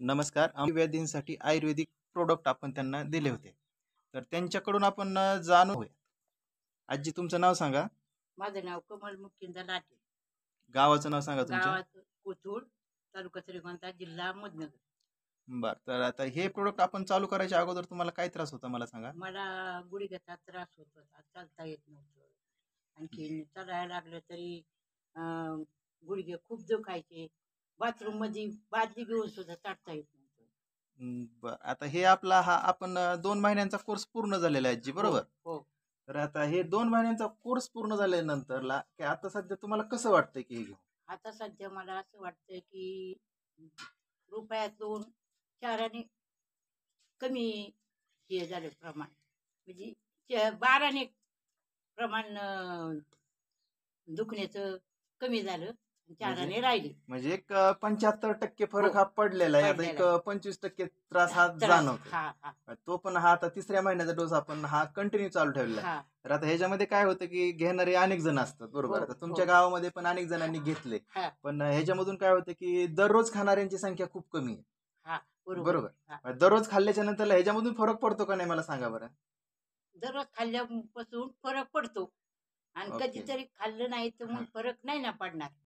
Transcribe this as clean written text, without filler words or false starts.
नमस्कार. आम्ही वैद्यांसाठी आयुर्वेदिक प्रोडक्ट आपण त्यांना दिले होते. तर त्यांच्याकडून आपण जाणून घेऊया. आजी तुमचं नाव सांगा. माझं नाव कमल मुकिंद लाटे. गावाचं नाव सांगा तुमच्या. गावात कोथरूड, तालुका श्रीगोंदा, जिल्हा अहमदनगर. बरं. तर आता हे प्रोडक्ट आपण चालू करायच्या अगोदर तुम्हाला काय त्रास होता मला सांगा? मला गुडघ्याचा त्रास होत होता, चालता येत नव्हतं. आणखीन चालायला लागलं तरी अं, गुडघे खूप दुखायचे. बाथरूम मध्ये बादली घेऊन सुद्धा चालता येत नव्हतं. बरं. आता हे आपला हा आपण 2 महिन्यांचा कोर्स पूर्ण झालेला आहे आजी, हो बरोबर? हो. तर आता हे 2 महिन्यांचा कोर्स पूर्ण झाल्यानंतरला की आता सध्या तुम्हाला कसं वाटतंय की हे घेऊन? आता सध्या मला असं वाटतंय की रुपयातून 4 आणे कमी हे झालं प्रमाण, म्हणजे 12 प्रमाण दुखण्याचं कमी झालं, 4 म्हणजे आणे राहिले. म्हणजे एक 75% हो, फरक हा पडलेला आहे. आता एक पडलेला आहे. 25% त्रास हा त्रास. जाणवतोय. हा हा तो पण हा आता 3ऱ्या महिन्याचा डोस आपण हा कंटिन्यू चालू ठेवलेला आहे. हा. तर आता ह्याच्यामध्ये काय होतं की घेणारे अनेक जण असतात, बरोबर? हो आता हो. तुमच्या गावामध्ये पण अनेक जणांनी घेतले. हा पण ह्याच्यामधून काय होतं की दररोज खाणाऱ्यांची संख्या खूप कमी आहे. हा. बरोबर. बरोबर. हा. दररोज खाल्ल्याच्या नंतर ह्याच्यामधून फरक पडतो का नाही मला सांगा बरं? दररोज खाल्ल्यापासून फरक पडतो, आणि ओके. कधीतरी खाल्लं नाही तर हां. मग फरक नाही ना पडणार.